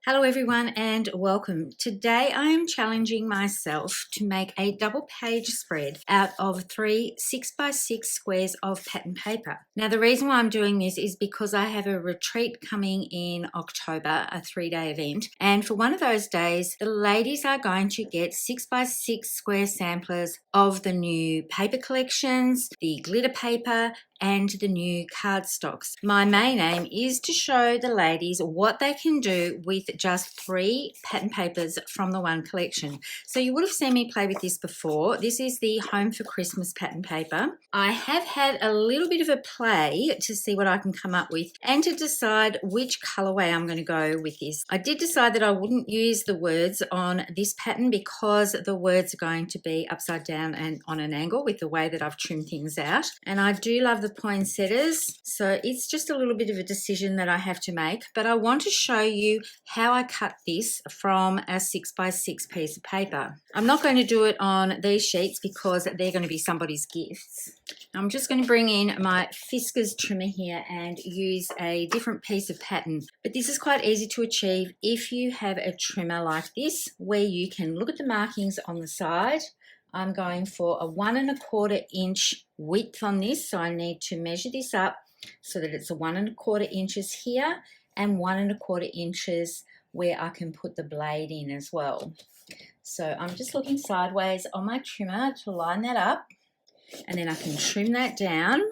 Hello everyone and welcome. Today I am challenging myself to make a double page spread out of 3 6x6 squares of pattern paper. Now the reason why I'm doing this is because I have a retreat coming in October, a 3-day event, and for one of those days the ladies are going to get 6x6 square samplers of the new paper collections, the glitter paper and the new cardstocks. My main aim is to show the ladies what they can do with just 3 pattern papers from the one collection. So you would have seen me play with this before. This is the Home for Christmas pattern paper. I have had a little bit of a play to see what I can come up with and to decide which colorway I'm going to go with this. I did decide that I wouldn't use the words on this pattern because the words are going to be upside down and on an angle with the way that I've trimmed things out. And I do love the poinsettias, so it's just a little bit of a decision that I have to make, but I want to show you how I cut this from a 6x6 piece of paper. I'm not going to do it on these sheets because they're going to be somebody's gifts. I'm just going to bring in my Fiskars trimmer here and use a different piece of pattern, but this is quite easy to achieve if you have a trimmer like this where you can look at the markings on the side. I'm going for a 1 1/4 inch width on this, so I need to measure this up so that it's a 1 1/4 inches here and 1 1/4 inches where I can put the blade in as well. So I'm just looking sideways on my trimmer to line that up, and then I can trim that down,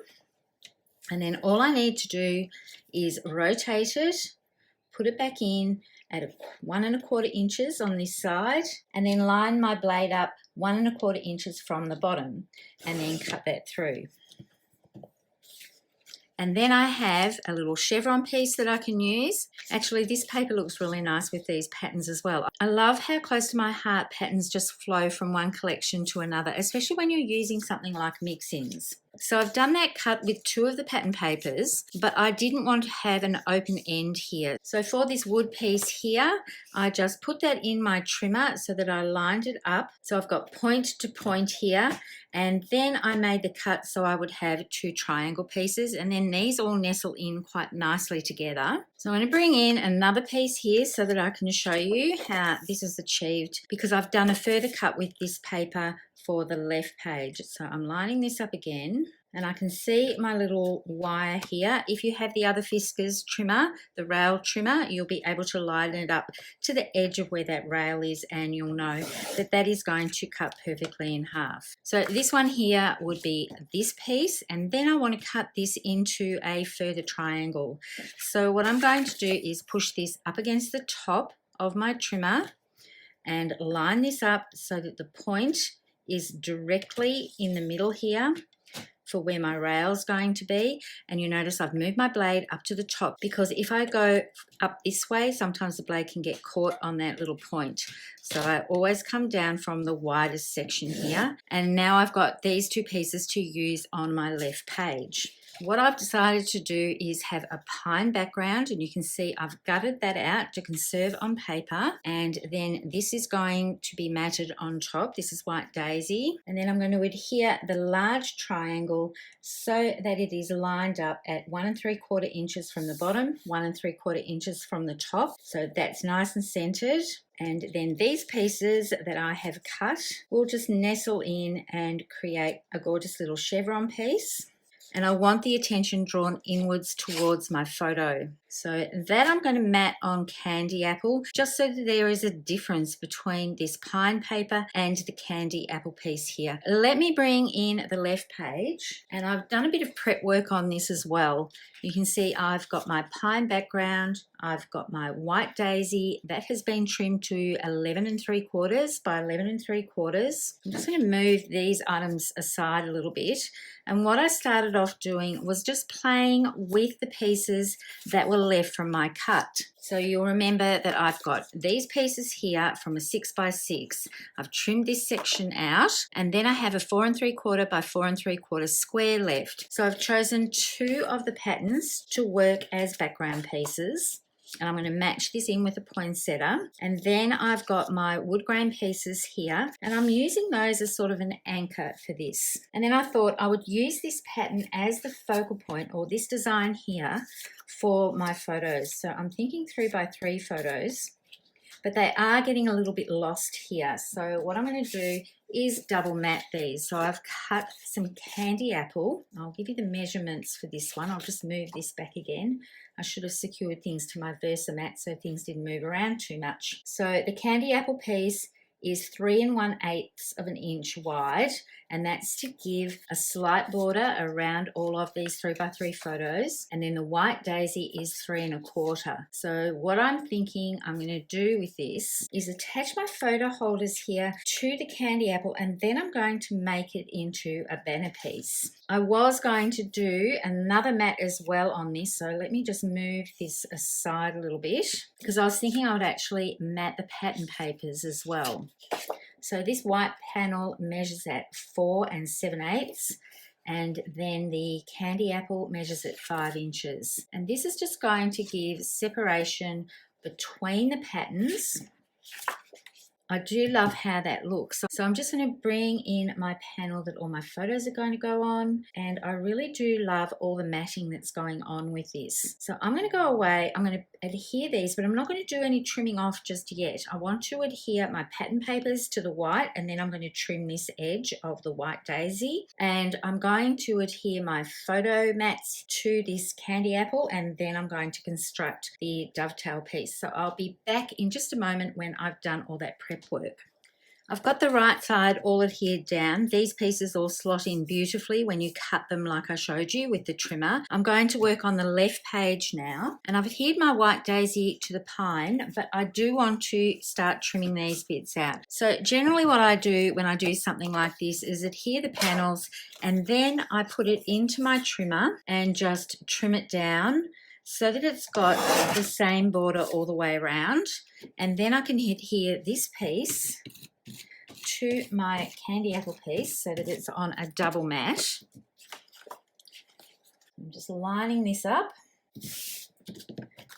and then all I need to do is rotate it, put it back in at a 1 1/4 inches on this side, and then line my blade up 1 1/4 inches from the bottom, and then cut that through. And then I have a little chevron piece that I can use. Actually, this paper looks really nice with these patterns as well. I love how close to my heart patterns just flow from one collection to another, especially when you're using something like mix-ins. So I've done that cut with 2 of the pattern papers, but I didn't want to have an open end here. So for this wood piece here, I just put that in my trimmer so that I lined it up. So I've got point to point here, and then I made the cut so I would have 2 triangle pieces, and then these all nestle in quite nicely together. So I'm going to bring in another piece here so that I can show you how this is achieved, because I've done a further cut with this paper for the left page. So I'm lining this up again, and I can see my little wire here. If you have the other Fiskars trimmer, the rail trimmer, you'll be able to line it up to the edge of where that rail is, and you'll know that that is going to cut perfectly in half. So this one here would be this piece, and then I want to cut this into a further triangle. So what I'm going to do is push this up against the top of my trimmer and line this up so that the point is directly in the middle here for where my rail is going to be. And you notice I've moved my blade up to the top, because if I go up this way, sometimes the blade can get caught on that little point. So I always come down from the widest section here. And now I've got these 2 pieces to use on my left page. What I've decided to do is have a pine background, and you can see I've gutted that out to conserve on paper, and then this is going to be matted on top. This is white daisy, and then I'm going to adhere the large triangle so that it is lined up at 1 3/4 inches from the bottom, 1 3/4 inches from the top, so that's nice and centered. And then these pieces that I have cut will just nestle in and create a gorgeous little chevron piece. And I want the attention drawn inwards towards my photo. So that I'm going to mat on candy apple, just so that there is a difference between this pine paper and the candy apple piece here. Let me bring in the left page, and I've done a bit of prep work on this as well. You can see I've got my pine background, I've got my white daisy that has been trimmed to 11 3/4 by 11 3/4. I'm just going to move these items aside a little bit. And what I started off doing was just playing with the pieces that were left from my cut. So you'll remember that I've got these pieces here from a 6x6. I've trimmed this section out, and then I have a 4 3/4 by 4 3/4 square left. So I've chosen 2 of the patterns to work as background pieces. and I'm going to match this in with a poinsettia. And then I've got my wood grain pieces here, and I'm using those as sort of an anchor for this. And then I thought I would use this pattern as the focal point, or this design here, for my photos. So I'm thinking 3x3 photos. but they are getting a little bit lost here. So what I'm going to do is double mat these. So I've cut some candy apple. I'll give you the measurements for this one. I'll just move this back again. I should have secured things to my Versamat so things didn't move around too much. So the candy apple piece is 3 1/8 of an inch wide, and that's to give a slight border around all of these 3x3 photos. And then the white daisy is 3 1/4. So what I'm thinking I'm going to do with this is attach my photo holders here to the candy apple, and then I'm going to make it into a banner piece. I was going to do another mat as well on this, so let me just move this aside a little bit, because I was thinking I would actually mat the pattern papers as well. So this white panel measures at 4 7/8, and then the candy apple measures at 5 inches. And this is just going to give separation between the patterns. I do love how that looks. So I'm just going to bring in my panel that all my photos are going to go on, and I really do love all the matting that's going on with this. So I'm going to go away, I'm going to adhere these, but I'm not going to do any trimming off just yet. I want to adhere my pattern papers to the white, and then I'm going to trim this edge of the white daisy, and I'm going to adhere my photo mats to this candy apple, and then I'm going to construct the dovetail piece. So I'll be back in just a moment when I've done all that prep work. I've got the right side all adhered down. These pieces all slot in beautifully when you cut them like I showed you with the trimmer. I'm going to work on the left page now, and I've adhered my white daisy to the pine, but I do want to start trimming these bits out. So generally what I do when I do something like this is adhere the panels, and then I put it into my trimmer and just trim it down so that it's got the same border all the way around. And then I can adhere this piece to my candy apple piece so that it's on a double mat. I'm just lining this up,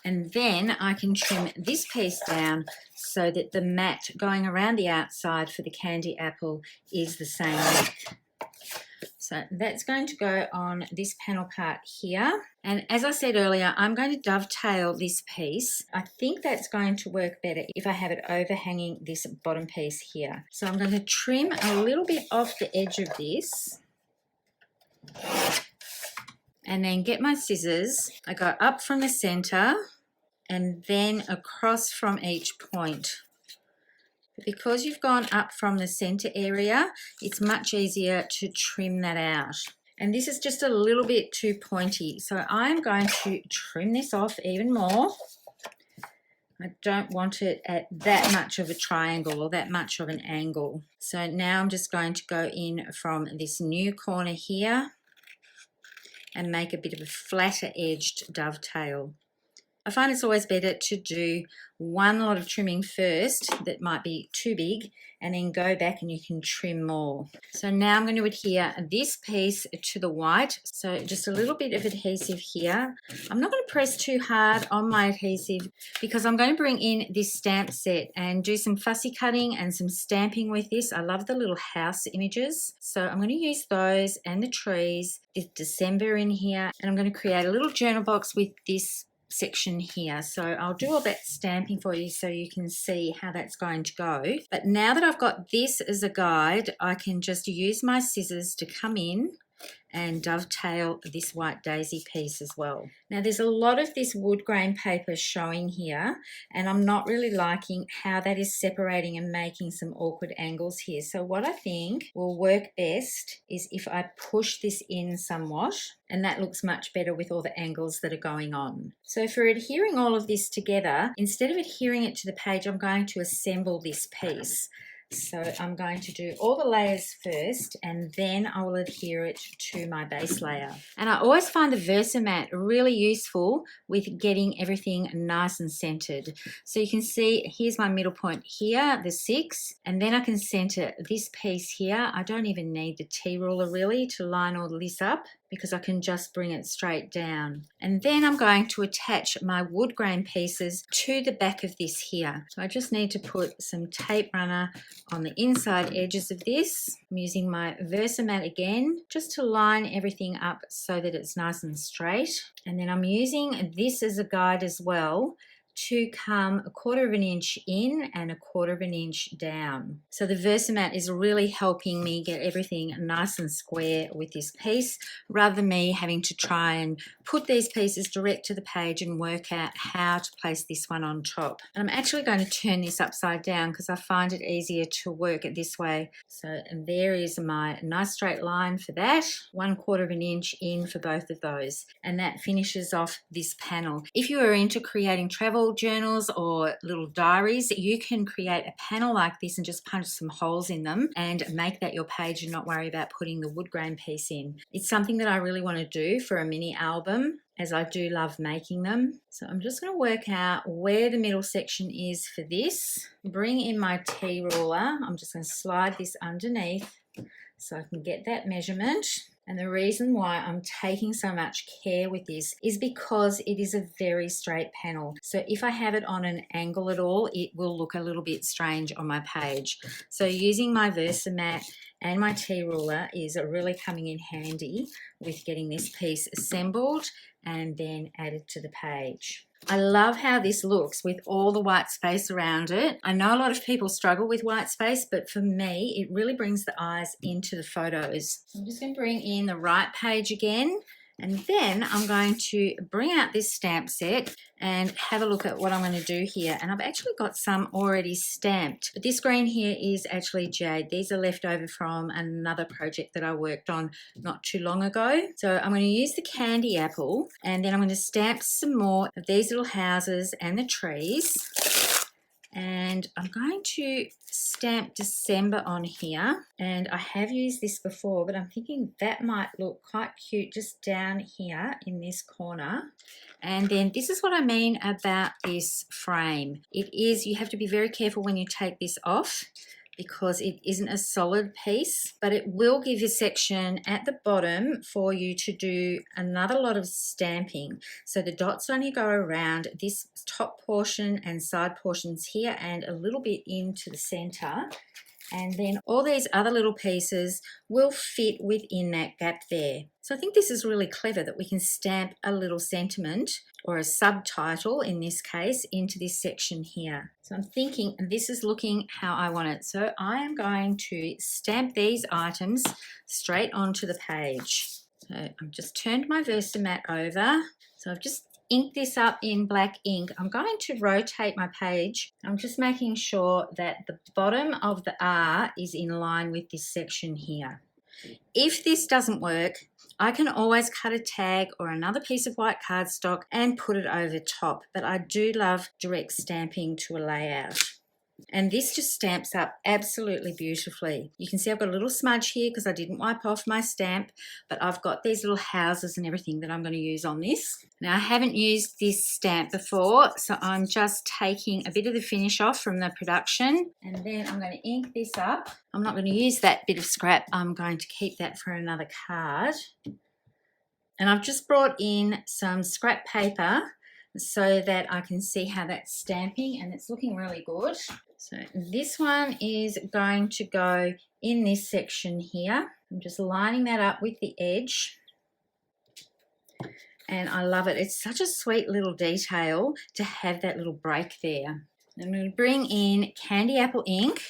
and then I can trim this piece down so that the mat going around the outside for the candy apple is the same width. So that's going to go on this panel part here. And as I said earlier, I'm going to dovetail this piece. I think that's going to work better if I have it overhanging this bottom piece here. So I'm going to trim a little bit off the edge of this, and then get my scissors. I go up from the center and then across from each point. Because you've gone up from the center area, it's much easier to trim that out. And this is just a little bit too pointy, so I'm going to trim this off even more. I don't want it at that much of a triangle or that much of an angle. So now I'm just going to go in from this new corner here and make a bit of a flatter edged dovetail. I find it's always better to do one lot of trimming first that might be too big, and then go back and you can trim more. So now I'm going to adhere this piece to the white. So just a little bit of adhesive here. I'm not going to press too hard on my adhesive because I'm going to bring in this stamp set and do some fussy cutting and some stamping with this. I love the little house images. So I'm going to use those and the trees, this December in here, and I'm going to create a little journal box with this section here. So I'll do all that stamping for you so you can see how that's going to go. But now that I've got this as a guide, I can just use my scissors to come in and dovetail this white daisy piece as well. Now there's a lot of this wood grain paper showing here, and I'm not really liking how that is separating and making some awkward angles here. So what I think will work best is if I push this in somewhat, and that looks much better with all the angles that are going on. So for adhering all of this together, instead of adhering it to the page, I'm going to assemble this piece. So I'm going to do all the layers first, and then I will adhere it to my base layer. And I always find the Versamat really useful with getting everything nice and centered. So you can see here's my middle point here, the 6, and then I can center this piece here. I don't even need the T-ruler really to line all this up, because I can just bring it straight down. And then I'm going to attach my wood grain pieces to the back of this here. So I just need to put some tape runner on the inside edges of this. I'm using my Versamat again, just to line everything up so that it's nice and straight. And then I'm using this as a guide as well to come 1/4 of an inch in and 1/4 of an inch down. So the Versamat is really helping me get everything nice and square with this piece, rather than me having to try and put these pieces direct to the page and work out how to place this one on top. And I'm actually going to turn this upside down because I find it easier to work it this way. So there is my nice straight line for that, 1/4 of an inch in for both of those, and that finishes off this panel. If you are into creating travel journals or little diaries, you can create a panel like this and just punch some holes in them and make that your page and not worry about putting the wood grain piece in. It's something that I really want to do for a mini album, as I do love making them. So I'm just going to work out where the middle section is for this. Bring in my T-ruler. I'm just going to slide this underneath so I can get that measurement. And the reason why I'm taking so much care with this is because it is a very straight panel. So if I have it on an angle at all, it will look a little bit strange on my page. So using my Versamat and my T-ruler is really coming in handy with getting this piece assembled and then added to the page. I love how this looks with all the white space around it. I know a lot of people struggle with white space, but for me, it really brings the eyes into the photos. I'm just going to bring in the right page again, and then I'm going to bring out this stamp set and have a look at what I'm going to do here. And I've actually got some already stamped, but this green here is actually jade. These are left over from another project that I worked on not too long ago. So I'm going to use the candy apple, and then I'm going to stamp some more of these little houses and the trees. And I'm going to stamp December on here, and I have used this before, but I'm thinking that might look quite cute just down here in this corner. And then this is what I mean about this frame. It is, you have to be very careful when you take this off, because it isn't a solid piece, but it will give you a section at the bottom for you to do another lot of stamping. So the dots only go around this top portion and side portions here and a little bit into the center. And then all these other little pieces will fit within that gap there. So I think this is really clever that we can stamp a little sentiment or a subtitle in this case into this section here. So I'm thinking this is looking how I want it. So I am going to stamp these items straight onto the page. So I've just turned my Versamat over. So I've just ink this up in black ink. I'm going to rotate my page. I'm just making sure that the bottom of the R is in line with this section here. If this doesn't work, I can always cut a tag or another piece of white cardstock and put it over top, but I do love direct stamping to a layout. And this just stamps up absolutely beautifully. You can see I've got a little smudge here because I didn't wipe off my stamp, but I've got these little houses and everything that I'm going to use on this. Now I haven't used this stamp before, so I'm just taking a bit of the finish off from the production, and then I'm going to ink this up. I'm not going to use that bit of scrap. I'm going to keep that for another card. And I've just brought in some scrap paper so that I can see how that's stamping, and it's looking really good. So this one is going to go in this section here. I'm just lining that up with the edge, and I love it. It's such a sweet little detail to have that little break there. I'm going to bring in candy apple ink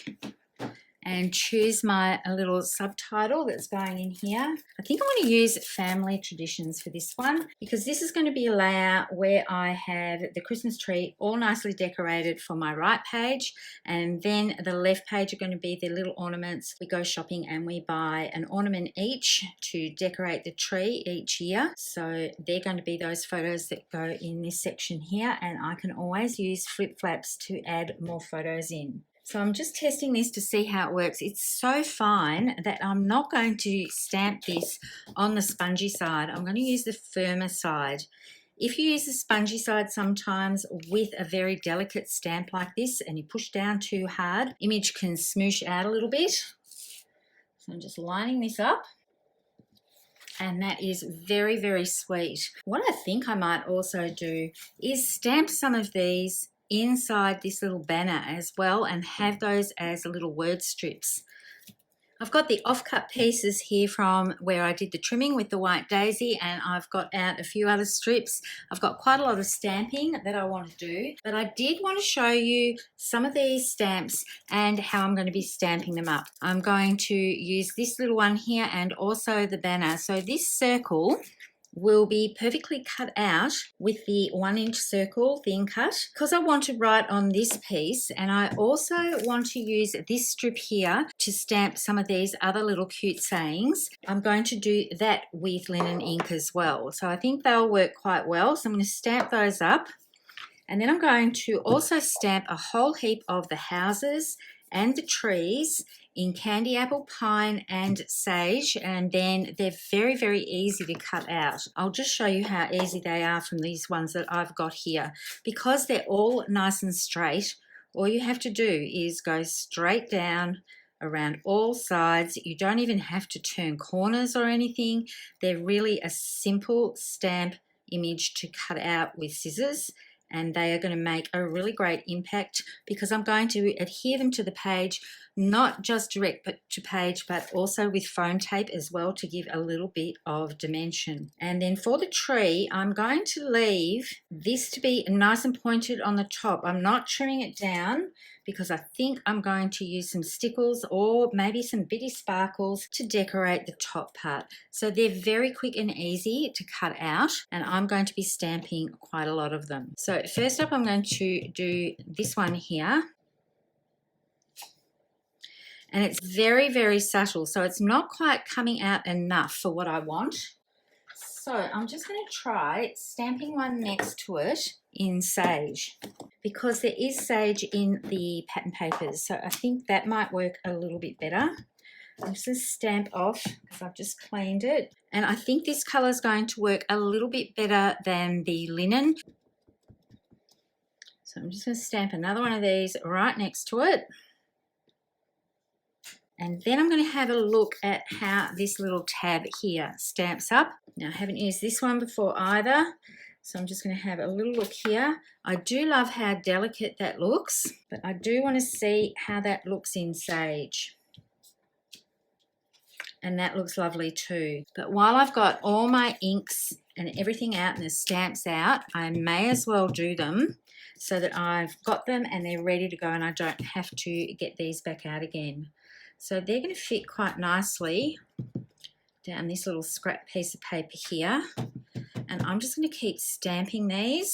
and choose my little subtitle that's going in here. I think I want to use family traditions for this one, because this is going to be a layout where I have the Christmas tree all nicely decorated for my right page, and then the left page are going to be the little ornaments. We go shopping and we buy an ornament each to decorate the tree each year. So they're going to be those photos that go in this section here, and I can always use flip flaps to add more photos in. So I'm just testing this to see how it works. It's so fine that I'm not going to stamp this on the spongy side. I'm going to use the firmer side. If you use the spongy side sometimes with a very delicate stamp like this and you push down too hard, image can smoosh out a little bit. So I'm just lining this up. And that is very, very sweet. What I think I might also do is stamp some of these inside this little banner as well and have those as little word strips. I've got the offcut pieces here from where I did the trimming with the white daisy, and I've got out a few other strips. I've got quite a lot of stamping that I want to do, but I did want to show you some of these stamps and how I'm going to be stamping them up. I'm going to use this little one here and also the banner. So this circle will be perfectly cut out with the 1-inch circle thin cut because I want to write on this piece, and I also want to use this strip here to stamp some of these other little cute sayings. I'm going to do that with linen ink as well, so I think they'll work quite well. So I'm going to stamp those up, and then I'm going to also stamp a whole heap of the houses and the trees in candy apple, pine and sage, and then they're very, very easy to cut out. I'll just show you how easy they are from these ones that I've got here. Because they're all nice and straight, all you have to do is go straight down around all sides. You don't even have to turn corners or anything. They're really a simple stamp image to cut out with scissors, and they are going to make a really great impact because I'm going to adhere them to the page, not just direct to page, but also with foam tape as well to give a little bit of dimension. And then for the tree, I'm going to leave this to be nice and pointed on the top. I'm not trimming it down because I think I'm going to use some Stickles or maybe some bitty sparkles to decorate the top part. So they're very quick and easy to cut out, and I'm going to be stamping quite a lot of them. So first up, I'm going to do this one here. And it's very, very subtle, so it's not quite coming out enough for what I want. So I'm just going to try stamping one next to it in sage, because there is sage in the pattern papers, so I think that might work a little bit better. I'm just going to stamp off because I've just cleaned it, and I think this colour is going to work a little bit better than the linen. So I'm just going to stamp another one of these right next to it. And then I'm going to have a look at how this little tab here stamps up. Now, I haven't used this one before either, so I'm just going to have a little look here. I do love how delicate that looks, but I do want to see how that looks in sage. And that looks lovely too. But while I've got all my inks and everything out and the stamps out, I may as well do them so that I've got them and they're ready to go and I don't have to get these back out again. So they're going to fit quite nicely down this little scrap piece of paper here. And I'm just going to keep stamping these.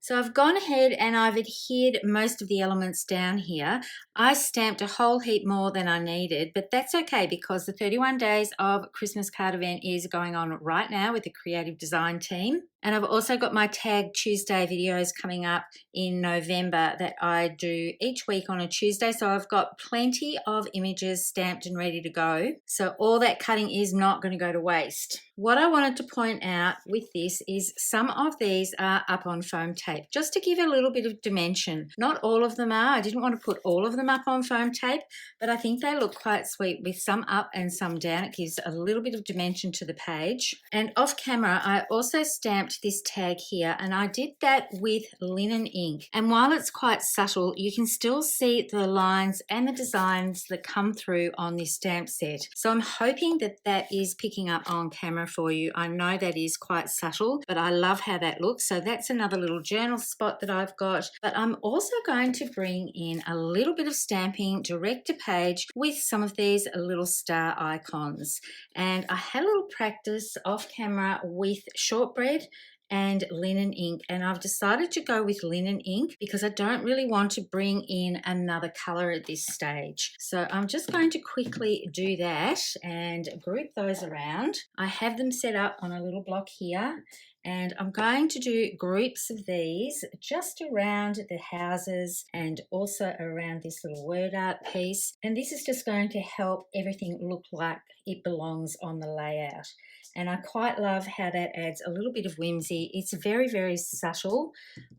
So I've gone ahead and I've adhered most of the elements down here. I stamped a whole heap more than I needed, but that's okay because the 31 Days of Christmas Card event is going on right now with the creative design team. And I've also got my Tag Tuesday videos coming up in November that I do each week on a Tuesday. So I've got plenty of images stamped and ready to go. So all that cutting is not going to go to waste. What I wanted to point out with this is some of these are up on foam tape, just to give a little bit of dimension. Not all of them are. I didn't want to put all of them up on foam tape, but I think they look quite sweet with some up and some down. It gives a little bit of dimension to the page. And off camera, I also stamped this tag here, and I did that with linen ink. And while it's quite subtle, you can still see the lines and the designs that come through on this stamp set. So I'm hoping that that is picking up on camera for you. I know that is quite subtle, but I love how that looks. So that's another little journal spot that I've got. But I'm also going to bring in a little bit of stamping direct to page with some of these little star icons. And I had a little practice off camera with shortbread and linen ink, and I've decided to go with linen ink because I don't really want to bring in another color at this stage. So I'm just going to quickly do that and group those around. I have them set up on a little block here, and I'm going to do groups of these just around the houses and also around this little word art piece. And this is just going to help everything look like it belongs on the layout. And I quite love how that adds a little bit of whimsy. It's very, very subtle,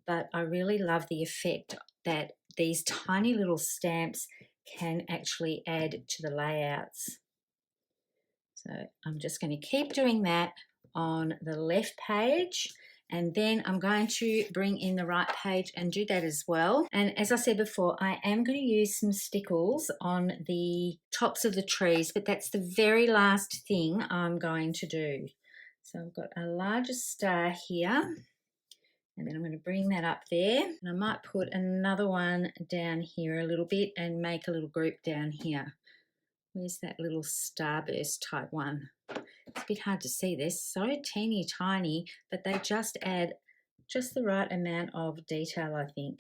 but I really love the effect that these tiny little stamps can actually add to the layouts. So I'm just going to keep doing that on the left page, And then I'm going to bring in the right page and do that as well. And as I said before, I am going to use some stickles on the tops of the trees, but that's the very last thing I'm going to do. So I've got a larger star here. And then I'm going to bring that up there. And I might put another one down here a little bit and make a little group down here. Where's that little starburst type one? It's a bit hard to see. They're so teeny tiny, but they just add just the right amount of detail, I think.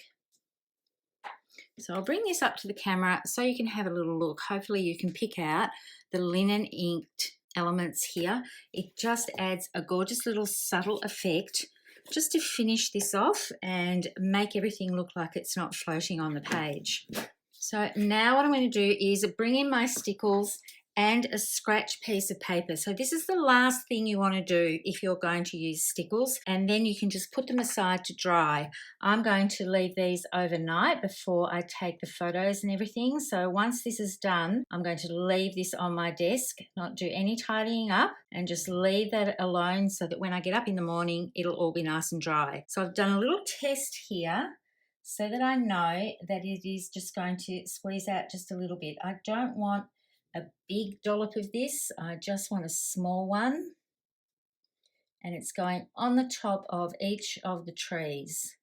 So I'll bring this up to the camera so you can have a little look. Hopefully you can pick out the linen inked elements here. It just adds a gorgeous little subtle effect just to finish this off and make everything look like it's not floating on the page. So now what I'm going to do is bring in my stickles and a scratch piece of paper. So this is the last thing you want to do if you're going to use stickles, and then you can just put them aside to dry. I'm going to leave these overnight before I take the photos and everything. So once this is done, I'm going to leave this on my desk, not do any tidying up, and just leave that alone so that when I get up in the morning, it'll all be nice and dry. So I've done a little test here so that I know that it is just going to squeeze out just a little bit. I don't want a big dollop of this, I just want a small one, and it's going on the top of each of the trees.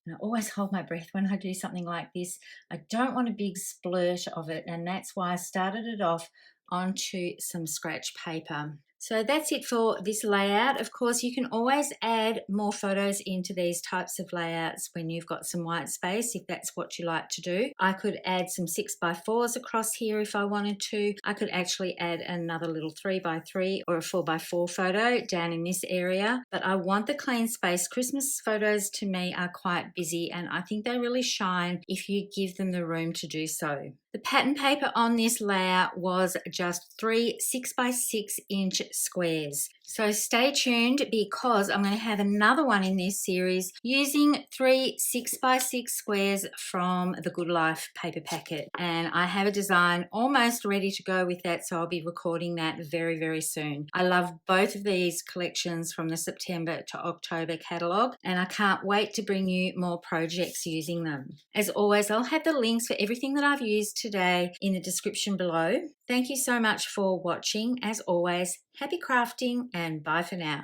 And I always hold my breath when I do something like this. I don't want a big splurt of it, and that's why I started it off onto some scratch paper. So that's it for this layout. Of course, you can always add more photos into these types of layouts when you've got some white space, if that's what you like to do. I could add some 6x4s across here if I wanted to. I could actually add another little 3x3 or a 4x4 photo down in this area. But I want the clean space. Christmas photos to me are quite busy, and I think they really shine if you give them the room to do so. The pattern paper on this layout was just 3 6x6-inch squares. So stay tuned because I'm going to have another one in this series using 3 6x6 squares from the Good Life paper packet. And I have a design almost ready to go with that, so I'll be recording that very, very soon. I love both of these collections from the September to October catalogue, and I can't wait to bring you more projects using them. As always, I'll have the links for everything that I've used today in the description below. Thank you so much for watching. As always, happy crafting and bye for now.